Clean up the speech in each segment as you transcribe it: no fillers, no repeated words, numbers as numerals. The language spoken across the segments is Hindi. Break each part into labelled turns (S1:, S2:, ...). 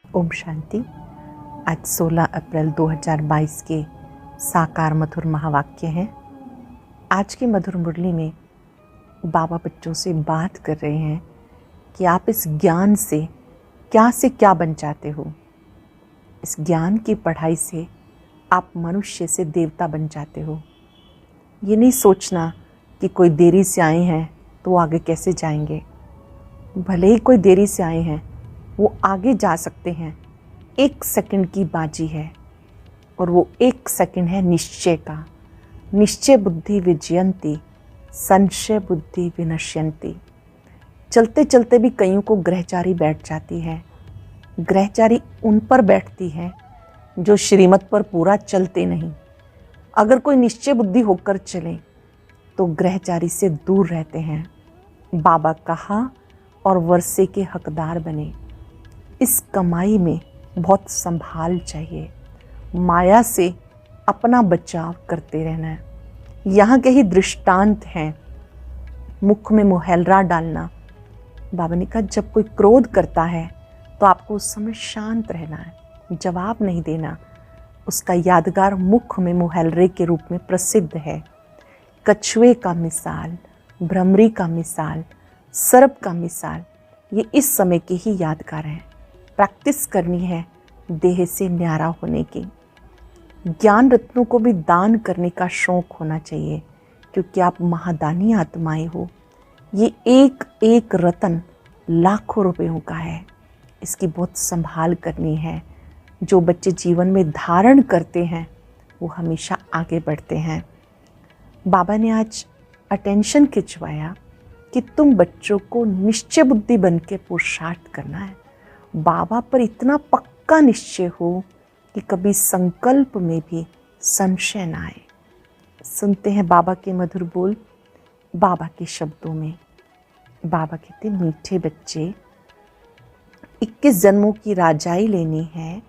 S1: ओम शांति। आज 16 अप्रैल 2022 के साकार मधुर महावाक्य हैं। आज की मधुर मुरली में बाबा बच्चों से बात कर रहे हैं कि आप इस ज्ञान से क्या बन जाते हो। इस ज्ञान की पढ़ाई से आप मनुष्य से देवता बन जाते हो। ये नहीं सोचना कि कोई देरी से आए हैं तो आगे कैसे जाएंगे। भले ही कोई देरी से आए हैं, वो आगे जा सकते हैं। 1 सेकंड की बाजी है और वो 1 सेकंड है निश्चय का। निश्चय बुद्धि विजयंती, संशय बुद्धि विनश्यंती। चलते चलते भी कईयों को ग्रहचारी बैठ जाती है। ग्रहचारी उन पर बैठती है जो श्रीमत पर पूरा चलते नहीं। अगर कोई निश्चय बुद्धि होकर चले तो ग्रहचारी से दूर रहते हैं। बाबा कहा और वर्षे के हकदार बने। इस कमाई में बहुत संभाल चाहिए। माया से अपना बचाव करते रहना है। यहाँ के ही दृष्टांत हैं। मुख में मुहैलरा डालना। बाबा ने कहा जब कोई क्रोध करता है तो आपको उस समय शांत रहना है, जवाब नहीं देना। उसका यादगार मुख में मुहैलरे के रूप में प्रसिद्ध है। कछुए का मिसाल, भ्रमरी का मिसाल, सर्प का मिसाल, ये इस समय के ही यादगार हैं। प्रैक्टिस करनी है देह से न्यारा होने की। ज्ञान रत्नों को भी दान करने का शौक होना चाहिए, क्योंकि आप महादानी आत्माएं हो। ये एक एक रत्न लाखों रुपयों का है। इसकी बहुत संभाल करनी है। जो बच्चे जीवन में धारण करते हैं वो हमेशा आगे बढ़ते हैं। बाबा ने आज अटेंशन खिंचवाया कि तुम बच्चों को निश्चय बुद्धि बन के पुरुषार्थ करना है। बाबा पर इतना पक्का निश्चय हो कि कभी संकल्प में भी संशय ना आए। सुनते हैं बाबा के मधुर बोल, बाबा के शब्दों में। बाबा कहते, मीठे बच्चे, 21 जन्मों की राजाई लेनी है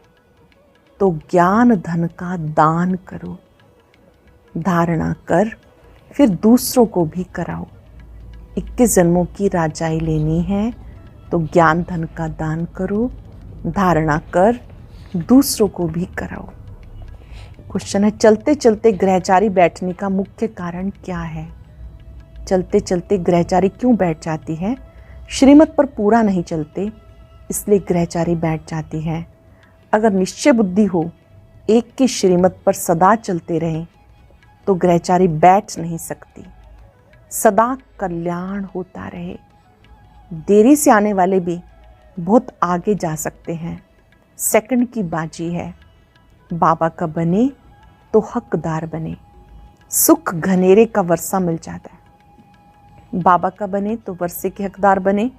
S1: तो ज्ञान धन का दान करो। धारणा कर फिर दूसरों को भी कराओ। 21 जन्मों की राजाई लेनी है तो ज्ञान धन का दान करो, धारणा कर, दूसरों को भी कराओ। क्वेश्चन है, चलते चलते ग्रहचारी बैठने का मुख्य कारण क्या है? चलते चलते ग्रहचारी क्यों बैठ जाती है? श्रीमत पर पूरा नहीं चलते, इसलिए ग्रहचारी बैठ जाती है। अगर निश्चय बुद्धि हो, एक की श्रीमत पर सदा चलते रहें तो ग्रहचारी बैठ नहीं सकती। सदा कल्याण होता रहे। देरी से आने वाले भी बहुत आगे जा सकते हैं। सेकंड की बाजी है। बाबा का बने तो हकदार बने। सुख घनेरे का वर्षा मिल जाता है। बाबा का बने तो वर्षे के हकदार बने।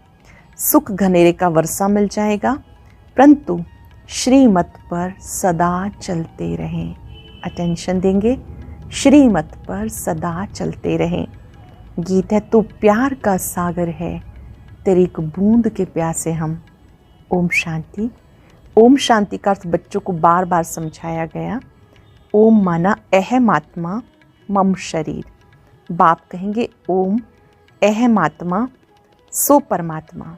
S1: सुख घनेरे का वर्षा मिल जाएगा, परंतु श्रीमत पर सदा चलते रहें। अटेंशन देंगे, श्रीमत पर सदा चलते रहें। गीत है, तू प्यार का सागर है, तेरी एक बूंद के प्यासे हम। ओम शांति। ओम शांति का अर्थ बच्चों को बार बार समझाया गया। ओम माना अहम आत्मा मम शरीर। बाप कहेंगे ओम अहम आत्मा सो परमात्मा।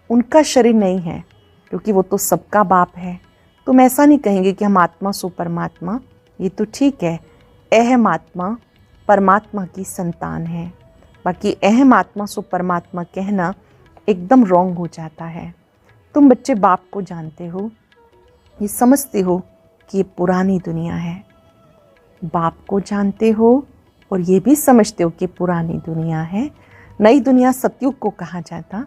S1: उनका शरीर नहीं है, क्योंकि वो तो सबका बाप है। तुम ऐसा नहीं कहेंगे कि हम आत्मा सो परमात्मा। ये तो ठीक है, अहम आत्मा परमात्मा की संतान है। बाकी अहम आत्मा सो परमात्मा कहना एकदम रॉन्ग हो जाता है। तुम बच्चे बाप को जानते हो, ये समझते हो कि ये पुरानी दुनिया है। बाप को जानते हो और ये भी समझते हो कि पुरानी दुनिया है। नई दुनिया सतयुग को कहा जाता,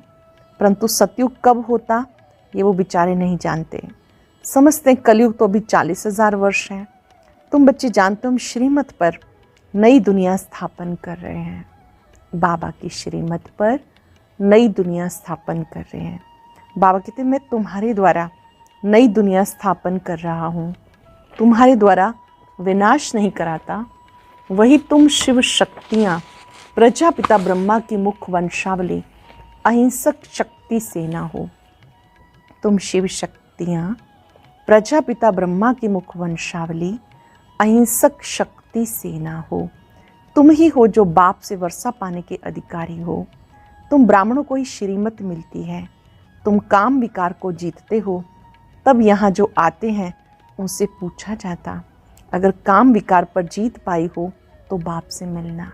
S1: परंतु सतयुग कब होता ये वो बेचारे नहीं जानते। समझते हैं कलयुग तो अभी 40,000 वर्ष है। तुम बच्चे जानते हो हम श्रीमत पर नई दुनिया स्थापन कर रहे हैं। बाबा की श्रीमत पर नई दुनिया स्थापन कर रहे हैं। बाबा कहते हैं मैं तुम्हारे द्वारा नई दुनिया स्थापन कर रहा हूँ। तुम्हारे द्वारा विनाश नहीं कराता। वही तुम शिव शक्तियाँ, प्रजापिता ब्रह्मा की मुख वंशावली, अहिंसक शक्ति सेना हो। तुम शिव शक्तियाँ, प्रजापिता ब्रह्मा की मुख वंशावली, अहिंसक शक्ति सेना हो। तुम ही हो जो बाप से वर्षा पाने के अधिकारी हो। तुम ब्राह्मणों को ही श्रीमत मिलती है। तुम काम विकार को जीतते हो। तब यहाँ जो आते हैं उनसे पूछा जाता, अगर काम विकार पर जीत पाई हो तो बाप से मिलना।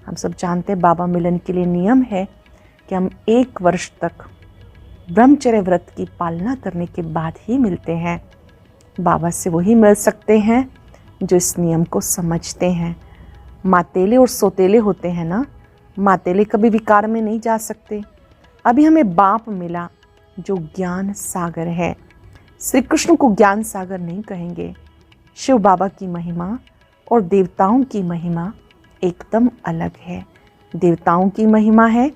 S1: हम सब जानते हैं बाबा मिलन के लिए नियम है कि हम 1 वर्ष तक ब्रह्मचर्य व्रत की पालना करने के बाद ही मिलते हैं। बाबा से वही मिल सकते हैं जो इस नियम को समझते हैं। मातेले और सोतेले होते हैं ना, मातेले कभी विकार में नहीं जा सकते। अभी हमें बाप मिला जो ज्ञान सागर है। श्री कृष्ण को ज्ञान सागर नहीं कहेंगे। शिव बाबा की महिमा और देवताओं की महिमा एकदम अलग है। देवताओं की महिमा है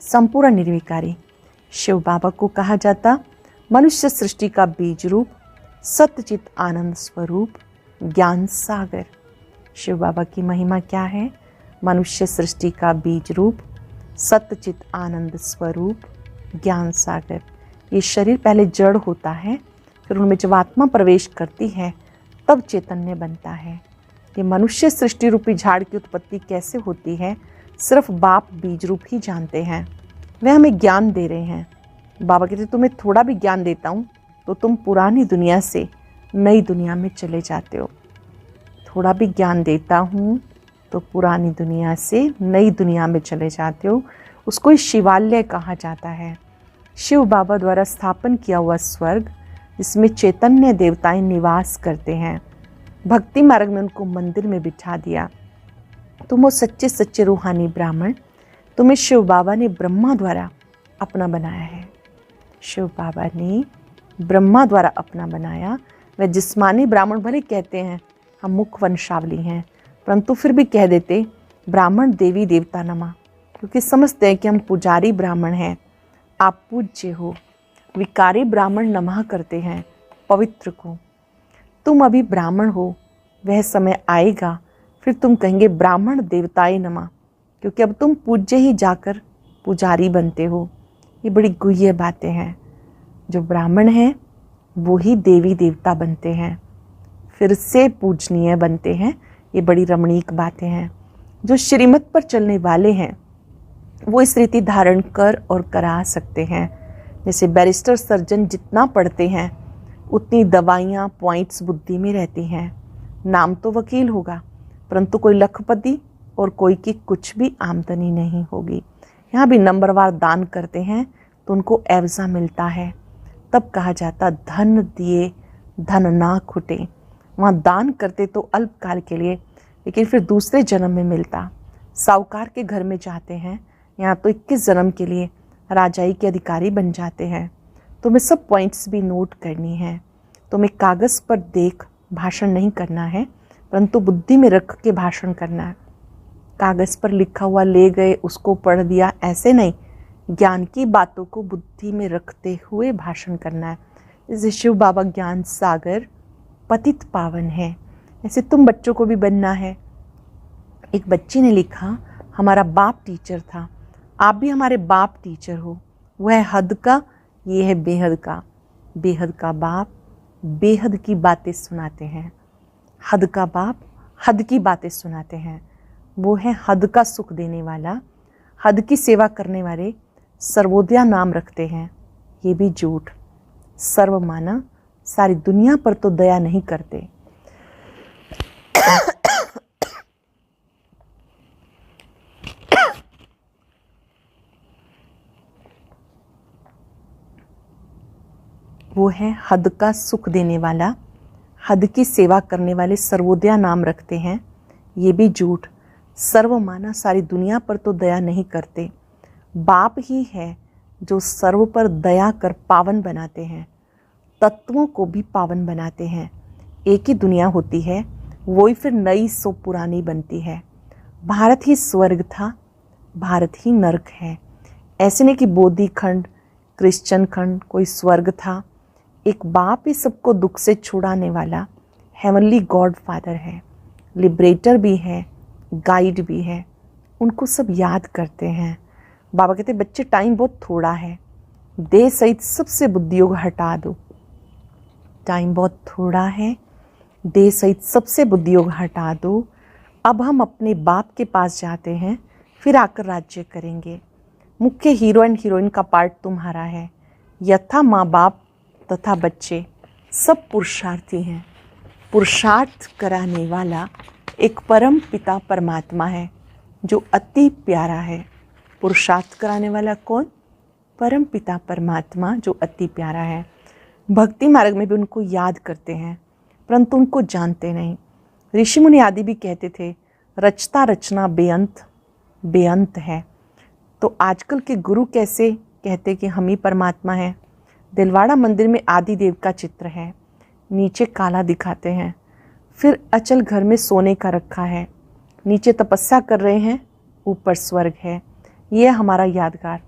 S1: संपूर्ण निर्विकारी। शिव बाबा को कहा जाता मनुष्य सृष्टि का बीज रूप, सत्यचित आनंद स्वरूप, ज्ञान सागर। शिव बाबा की महिमा क्या है? मनुष्य सृष्टि का बीज रूप, सत्यचित आनंद स्वरूप, ज्ञान सागर। ये शरीर पहले जड़ होता है, फिर उनमें जब आत्मा प्रवेश करती है तब चैतन्य बनता है। ये मनुष्य सृष्टि रूपी झाड़ की उत्पत्ति कैसे होती है सिर्फ बाप बीज रूप ही जानते हैं। वे हमें ज्ञान दे रहे हैं। बाबा कहते तुम्हें थोड़ा भी ज्ञान देता हूँ तो तुम पुरानी दुनिया से नई दुनिया में चले जाते हो। थोड़ा भी ज्ञान देता हूँ तो पुरानी दुनिया से नई दुनिया में चले जाते हो। उसको शिवालय कहा जाता है। शिव बाबा द्वारा स्थापन किया हुआ स्वर्ग जिसमें चैतन्य देवताएं निवास करते हैं। भक्ति मार्ग में उनको मंदिर में बिठा दिया। तुम वो सच्चे सच्चे रूहानी ब्राह्मण, तुम्हें शिव बाबा ने ब्रह्मा द्वारा अपना बनाया है। शिव बाबा ने ब्रह्मा द्वारा अपना बनाया। वह जिस्मानी ब्राह्मण भले कहते हैं हम मुख वंशावली हैं, परंतु फिर भी कह देते ब्राह्मण देवी देवता नमा, क्योंकि समझते हैं कि हम पुजारी ब्राह्मण हैं। आप पूज्य हो। विकारी ब्राह्मण नमः करते हैं पवित्र को। तुम अभी ब्राह्मण हो, वह समय आएगा फिर तुम कहेंगे ब्राह्मण देवताए नमः, क्योंकि अब तुम पूज्य ही जाकर पुजारी बनते हो। ये बड़ी गुह्य बातें हैं। जो ब्राह्मण हैं वो ही देवी देवता बनते हैं, फिर से पूजनीय बनते हैं। ये बड़ी रमणीक बातें हैं। जो श्रीमत पर चलने वाले हैं वो इस रीति धारण कर और करा सकते हैं। जैसे बैरिस्टर सर्जन जितना पढ़ते हैं उतनी दवाइयाँ पॉइंट्स बुद्धि में रहती हैं। नाम तो वकील होगा परंतु कोई लखपति और कोई की कुछ भी आमदनी नहीं होगी। यहाँ भी नंबरवार दान करते हैं तो उनको एवजा मिलता है। तब कहा जाता धन दिए धन ना खुटे। वहाँ दान करते तो अल्पकाल के लिए, लेकिन फिर दूसरे जन्म में मिलता। साहूकार के घर में जाते हैं, यहाँ तो 21 जन्म के लिए राजाई के अधिकारी बन जाते हैं। तुम्हें सब पॉइंट्स भी नोट करनी है। तुम्हें कागज़ पर देख भाषण नहीं करना है, परंतु बुद्धि में रख के भाषण करना है। कागज़ पर लिखा हुआ ले गए उसको पढ़ दिया, ऐसे नहीं। ज्ञान की बातों को बुद्धि में रखते हुए भाषण करना है। जैसे शिव बाबा ज्ञान सागर पतित पावन है, ऐसे तुम बच्चों को भी बनना है। एक बच्ची ने लिखा हमारा बाप टीचर था, आप भी हमारे बाप टीचर हो। वह है हद का, ये है बेहद का। बेहद का बाप बेहद की बातें सुनाते हैं। हद का बाप हद की बातें सुनाते हैं। वो है हद का सुख देने वाला, हद की सेवा करने वाले। सर्वोदया नाम रखते हैं, ये भी झूठ। सर्व माना सारी दुनिया पर तो दया नहीं करते। वो है हद का सुख देने वाला, हद की सेवा करने वाले। सर्वोदया नाम रखते हैं, ये भी झूठ। सर्व माना सारी दुनिया पर तो दया नहीं करते। बाप ही है जो सर्व पर दया कर पावन बनाते हैं, तत्वों को भी पावन बनाते हैं। एक ही दुनिया होती है, वही फिर नई सो पुरानी बनती है। भारत ही स्वर्ग था, भारत ही नरक है। ऐसे नहीं कि बोधि खंड क्रिश्चियन खंड कोई स्वर्ग था। एक बाप ही सबको दुख से छुड़ाने वाला हेवनली गॉड फादर है, लिबरेटर भी है, गाइड भी है। उनको सब याद करते हैं। बाबा कहते बच्चे टाइम बहुत थोड़ा है, देह सहित सबसे बुद्धियोग हटा दो। टाइम बहुत थोड़ा है, देह सहित सबसे बुद्धियोग हटा दो। अब हम अपने बाप के पास जाते हैं, फिर आकर राज्य करेंगे। मुख्य हीरो एंड हीरोइन का पार्ट तुम्हारा है। यथा माँ बाप तथा बच्चे सब पुरुषार्थी हैं। पुरुषार्थ कराने वाला एक परम पिता परमात्मा है जो अति प्यारा है। पुरुषार्थ कराने वाला कौन? परम पिता परमात्मा जो अति प्यारा है। भक्ति मार्ग में भी उनको याद करते हैं परंतु उनको जानते नहीं। ऋषि मुनि आदि भी कहते थे रचता रचना बेअंत बेअंत है। तो आजकल के गुरु कैसे कहते कि हम ही परमात्मा हैं। दिलवाड़ा मंदिर में आदि देव का चित्र है, नीचे काला दिखाते हैं। फिर अचल घर में सोने का रखा है, नीचे तपस्या कर रहे हैं, ऊपर स्वर्ग है। ये हमारा यादगार।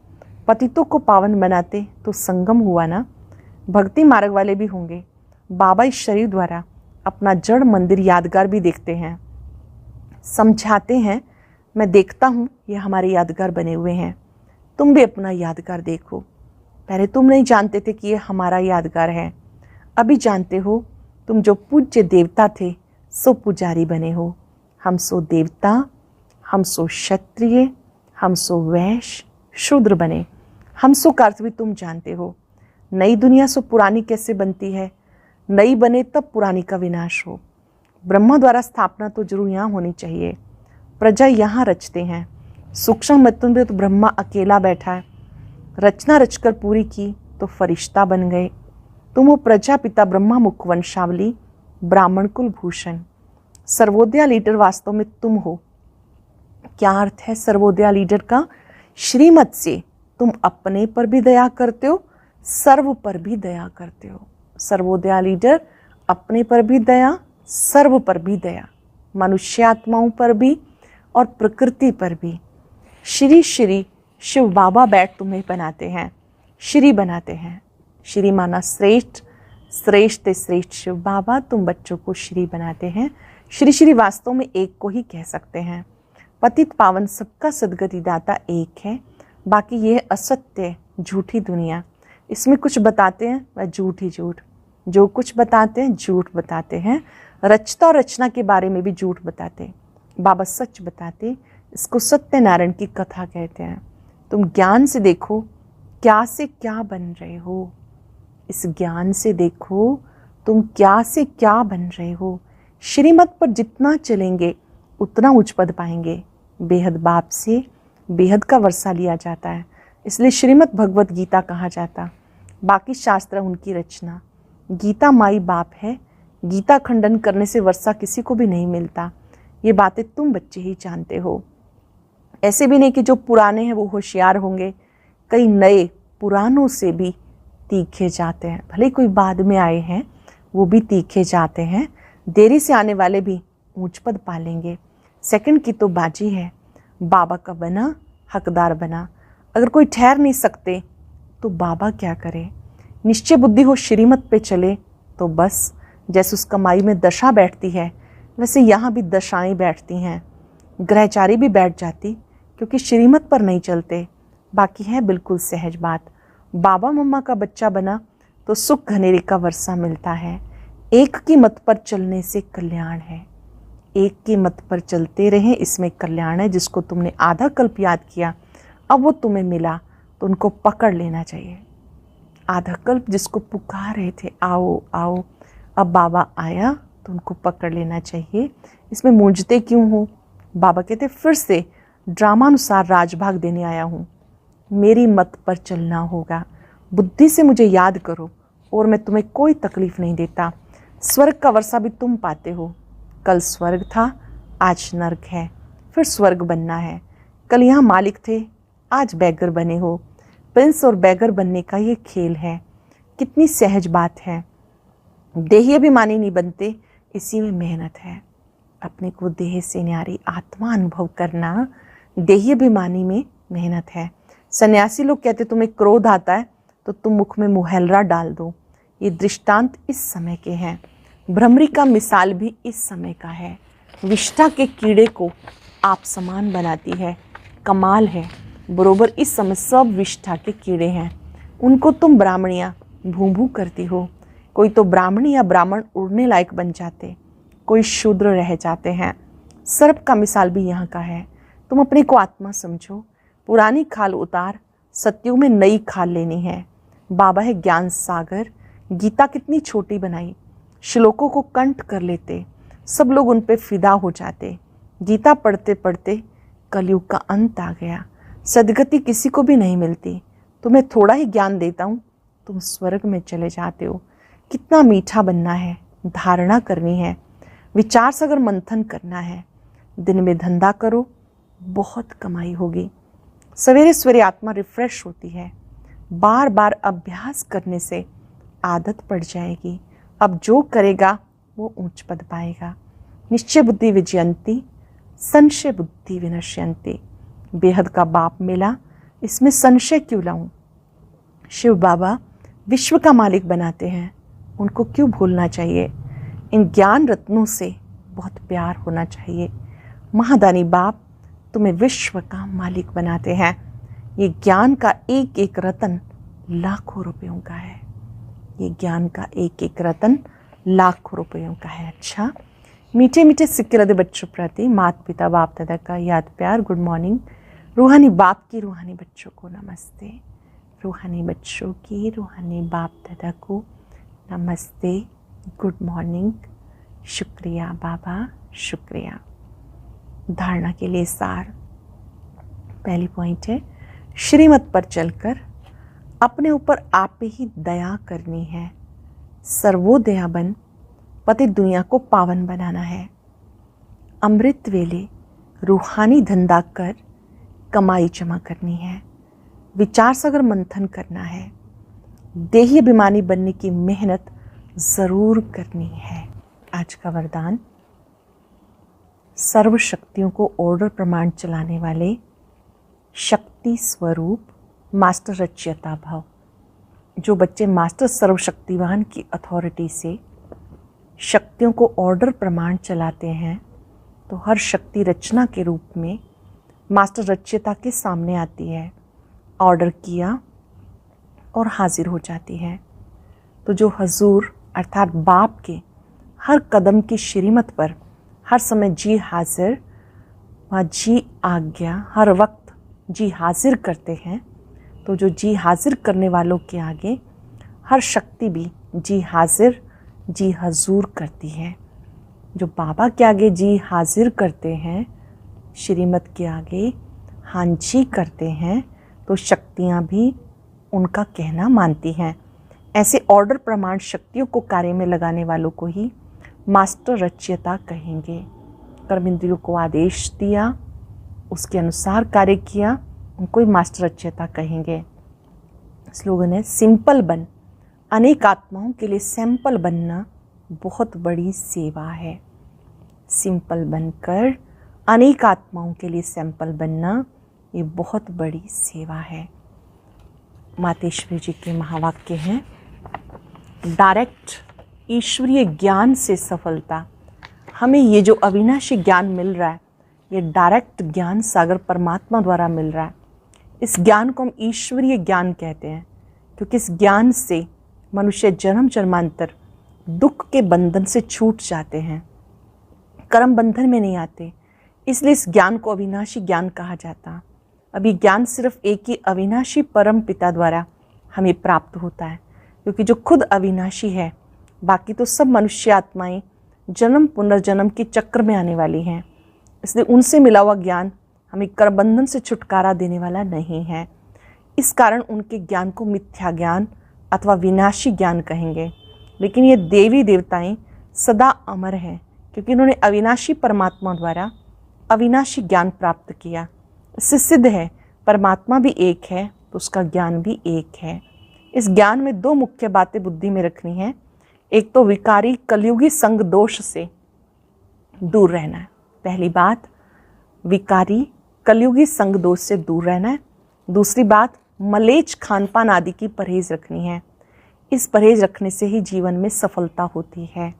S1: पतितों को पावन बनाते तो संगम हुआ ना। भक्ति मार्ग वाले भी होंगे। बाबा इस शरीर द्वारा अपना जड़ मंदिर यादगार भी देखते हैं, समझाते हैं। मैं देखता हूँ ये हमारे यादगार बने हुए हैं, तुम भी अपना यादगार देखो। पहले तुम नहीं जानते थे कि ये हमारा यादगार है, अभी जानते हो। तुम जो पूज्य देवता थे सो पुजारी बने हो। हम सो देवता, हम सो क्षत्रिय, हम सो वैश्य शूद्र बने। हम सो का अर्थ भी तुम जानते हो। नई दुनिया सो पुरानी कैसे बनती है? नई बने तब पुरानी का विनाश हो। ब्रह्मा द्वारा स्थापना तो जरूर यहाँ होनी चाहिए। प्रजा यहाँ रचते हैं। सूक्ष्म मतों में तो ब्रह्मा अकेला बैठा है। रचना रचकर पूरी की तो फरिश्ता बन गए। तुम हो प्रजापिता ब्रह्मा मुख वंशावली ब्राह्मण कुल भूषण। सर्वोदया लीडर वास्तव में तुम हो। क्या अर्थ है सर्वोदया लीडर का? श्रीमत से तुम अपने पर भी दया करते हो, सर्व पर भी दया करते हो। सर्वोदया लीडर अपने पर भी दया, सर्व पर भी दया, मनुष्य आत्माओं पर भी और प्रकृति पर भी। श्री श्री शिव बाबा बैठ तुम्हें बनाते हैं, श्री बनाते हैं। श्री माना श्रेष्ठ, श्रेष्ठ श्रेष्ठ शिव बाबा तुम बच्चों को श्री बनाते हैं। श्री श्री वास्तव में एक को ही कह सकते हैं। पतित पावन सबका सदगति दाता एक है। बाकी ये असत्य झूठी दुनिया, इसमें कुछ बताते हैं वह झूठ ही झूठ। जो कुछ बताते हैं झूठ बताते हैं। रचता और रचना के बारे में भी झूठ बताते। बाबा सच बताते। इसको सत्यनारायण की कथा कहते हैं। तुम ज्ञान से देखो क्या से क्या बन रहे हो। इस ज्ञान से देखो तुम क्या से क्या बन रहे हो। श्रीमत पर जितना चलेंगे उतना उच्च पद पाएंगे। बेहद बाप से बेहद का वर्षा लिया जाता है, इसलिए श्रीमद् भगवत गीता कहा जाता। बाकी शास्त्र उनकी रचना। गीता माई बाप है। गीता खंडन करने से वर्षा किसी को भी नहीं मिलता। ये बातें तुम बच्चे ही जानते हो। ऐसे भी नहीं कि जो पुराने हैं वो होशियार होंगे। कई नए पुरानों से भी तीखे जाते हैं। भले कोई बाद में आए हैं वो भी तीखे जाते हैं। देरी से आने वाले भी ऊंच पद पालेंगे। सेकंड की तो बाजी है। बाबा का बना हकदार बना। अगर कोई ठहर नहीं सकते तो बाबा क्या करे? निश्चय बुद्धि हो श्रीमत पे चले तो बस। जैसे उस कमाई में दशा बैठती है वैसे यहाँ भी दशाएं बैठती हैं। ग्रहचारी भी बैठ जाती क्योंकि श्रीमत पर नहीं चलते। बाकी है बिल्कुल सहज बात। बाबा मम्मा का बच्चा बना तो सुख घनेरे का वर्षा मिलता है। एक की मत पर चलने से कल्याण है। एक की मत पर चलते रहें, इसमें कल्याण है। जिसको तुमने आधा कल्प याद किया अब वो तुम्हें मिला तो उनको पकड़ लेना चाहिए। आधा कल्प जिसको पुकार रहे थे आओ आओ, अब बाबा आया तो उनको पकड़ लेना चाहिए। इसमें मूंझते क्यों हो? बाबा कहते फिर से ड्रामानुसार राजभाग देने आया हूँ। मेरी मत पर चलना होगा। बुद्धि से मुझे याद करो और मैं तुम्हें कोई तकलीफ नहीं देता। स्वर्ग का वर्षा भी तुम पाते हो। कल स्वर्ग था, आज नर्क है, फिर स्वर्ग बनना है। कल यहाँ मालिक थे, आज बैगर बने हो। प्रिंस और बैगर बनने का ये खेल है। कितनी सहज बात है। देही अभिमानी नहीं बनते, इसी में मेहनत है। अपने को देह से न्यारी आत्मा अनुभव करना देही अभिमानी में मेहनत है। सन्यासी लोग कहते तुम्हें क्रोध आता है तो तुम मुख में मुहैलरा डाल दो। ये दृष्टांत इस समय के हैं। भ्रमरी का मिसाल भी इस समय का है। विष्ठा के कीड़े को आप समान बनाती है। कमाल है। बरोबर इस समय सब विष्ठा के कीड़े हैं। उनको तुम ब्राह्मणियाँ भू भू करती हो। कोई तो ब्राह्मणी या ब्राह्मण उड़ने लायक बन जाते, कोई शूद्र रह जाते हैं। सर्प का मिसाल भी यहाँ का है। तुम अपने को आत्मा समझो। पुरानी खाल उतार, सत्युग में नई खाल लेनी है। बाबा है ज्ञान सागर। गीता कितनी छोटी बनाई, श्लोकों को कंठ कर लेते, सब लोग उन पे फिदा हो जाते। गीता पढ़ते पढ़ते कलयुग का अंत आ गया, सदगति किसी को भी नहीं मिलती। तुम्हें थोड़ा ही ज्ञान देता हूँ, तुम स्वर्ग में चले जाते हो। कितना मीठा बनना है, धारणा करनी है, विचार सागर मंथन करना है। दिन में धंधा करो, बहुत कमाई होगी। सवेरे सवेरे आत्मा रिफ्रेश होती है। बार बार अभ्यास करने से आदत पड़ जाएगी। अब जो करेगा वो ऊंच पद पाएगा। निश्चय बुद्धि विजयंती, संशय बुद्धि विनश्यंती। बेहद का बाप मिला, इसमें संशय क्यों लाऊं। शिव बाबा विश्व का मालिक बनाते हैं, उनको क्यों भूलना चाहिए। इन ज्ञान रत्नों से बहुत प्यार होना चाहिए। महादानी बाप तुम्हें विश्व का मालिक बनाते हैं। ये ज्ञान का एक एक रतन लाखों रुपयों का है। ये ज्ञान का एक एक रतन लाखों रुपयों का है। अच्छा, मीठे मीठे सिक्के लदे बच्चों प्रति माता पिता बाप दादा का याद प्यार, गुड मॉर्निंग। रूहानी बाप की रूहानी बच्चों को नमस्ते। रूहानी बच्चों की रूहानी बाप दादा को नमस्ते, गुड मॉर्निंग। शुक्रिया बाबा, शुक्रिया। धारणा के लिए सार। पहली पॉइंट है, श्रीमत पर चलकर अपने ऊपर आप ही दया करनी है। सर्वोदया बन पति दुनिया को पावन बनाना है। अमृत वेले रूहानी धंधा कर कमाई जमा करनी है। विचार सागर मंथन करना है। देही अभिमानी बनने की मेहनत ज़रूर करनी है। आज का वरदान, सर्व शक्तियों को ऑर्डर प्रमाण चलाने वाले शक्ति स्वरूप मास्टर रचयिता भव। जो बच्चे मास्टर सर्वशक्तिवान की अथॉरिटी से शक्तियों को ऑर्डर प्रमाण चलाते हैं, तो हर शक्ति रचना के रूप में मास्टर रचयिता के सामने आती है। ऑर्डर किया और हाजिर हो जाती है। तो जो हजूर अर्थात बाप के हर कदम की श्रीमत पर हर समय जी हाजिर व जी आज्ञा हर वक्त जी हाजिर करते हैं, तो जो जी हाजिर करने वालों के आगे हर शक्ति भी जी हाजिर जी हजूर करती है। जो बाबा के आगे जी हाजिर करते हैं, श्रीमत के आगे हाँ जी करते हैं, तो शक्तियाँ भी उनका कहना मानती हैं। ऐसे ऑर्डर प्रमाण शक्तियों को कार्य में लगाने वालों को ही मास्टर रचयिता कहेंगे। कर्मेंद्रियों को आदेश दिया, उसके अनुसार कार्य किया, उनको ही मास्टर रचयिता कहेंगे। स्लोगन है, सिंपल बन, अनेक आत्माओं के लिए सैंपल बनना बहुत बड़ी सेवा है। सिंपल बनकर अनेक आत्माओं के लिए सैंपल बनना ये बहुत बड़ी सेवा है। मातेश्वरी जी के महावाक्य हैं, डायरेक्ट ईश्वरीय ज्ञान से सफलता। हमें ये जो अविनाशी ज्ञान मिल रहा है, ये डायरेक्ट ज्ञान सागर परमात्मा द्वारा मिल रहा है। इस ज्ञान को हम ईश्वरीय ज्ञान कहते हैं, क्योंकि इस ज्ञान से मनुष्य जन्म जन्मांतर दुख के बंधन से छूट जाते हैं, कर्म बंधन में नहीं आते। इसलिए इस ज्ञान को अविनाशी ज्ञान कहा जाता। अब ये ज्ञान सिर्फ एक ही अविनाशी परम पिता द्वारा हमें प्राप्त होता है, क्योंकि जो खुद अविनाशी है, बाकी तो सब मनुष्य आत्माएं जन्म पुनर्जन्म के चक्र में आने वाली हैं। इसलिए उनसे मिला हुआ ज्ञान हमें कर्मबंधन से छुटकारा देने वाला नहीं है। इस कारण उनके ज्ञान को मिथ्या ज्ञान अथवा विनाशी ज्ञान कहेंगे। लेकिन ये देवी देवताएं सदा अमर हैं, क्योंकि इन्होंने अविनाशी परमात्मा द्वारा अविनाशी ज्ञान प्राप्त किया। इससे सिद्ध है परमात्मा भी एक है, तो उसका ज्ञान भी एक है। इस ज्ञान में दो मुख्य बातें बुद्धि में रखनी है। एक तो विकारी कलयुगी संग दोष से दूर रहना है। पहली बात, विकारी कलयुगी संग दोष से दूर रहना है। दूसरी बात, मलेच खानपान आदि की परहेज रखनी है। इस परहेज रखने से ही जीवन में सफलता होती है।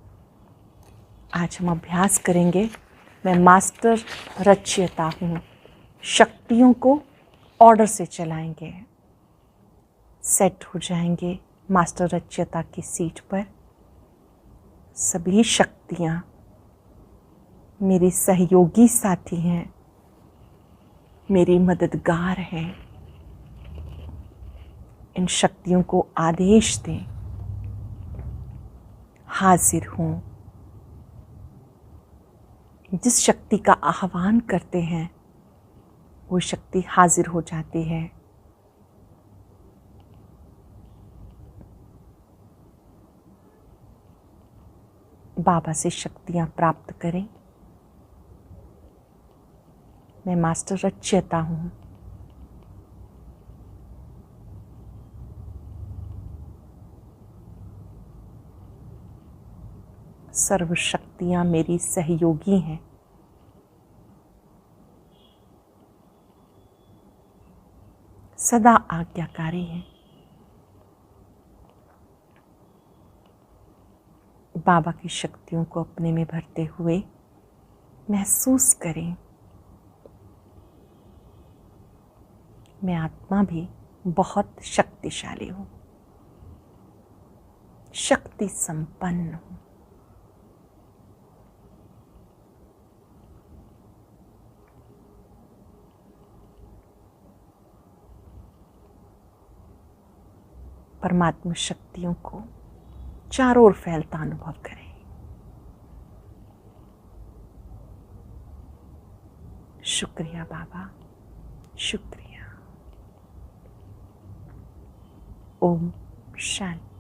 S1: आज हम अभ्यास करेंगे, मैं मास्टर रचयिता हूँ। शक्तियों को ऑर्डर से चलाएंगे, सेट हो जाएंगे मास्टर रचयिता की सीट पर। सभी शक्तियाँ मेरी सहयोगी साथी हैं, मेरी मददगार हैं। इन शक्तियों को आदेश दें, हाजिर हूँ। जिस शक्ति का आह्वान करते हैं वो शक्ति हाजिर हो जाती है। बाबा से शक्तियाँ प्राप्त करें। मैं मास्टर रचयिता हूँ। सर्व शक्तियाँ मेरी सहयोगी हैं। सदा आज्ञाकारी हैं। बाबा की शक्तियों को अपने में भरते हुए महसूस करें, मैं आत्मा भी बहुत शक्तिशाली हूँ, शक्ति संपन्न हूँ। परमात्मा शक्तियों को चारों ओर फैलता अनुभव करें। शुक्रिया बाबा, शुक्रिया। ओम शांति।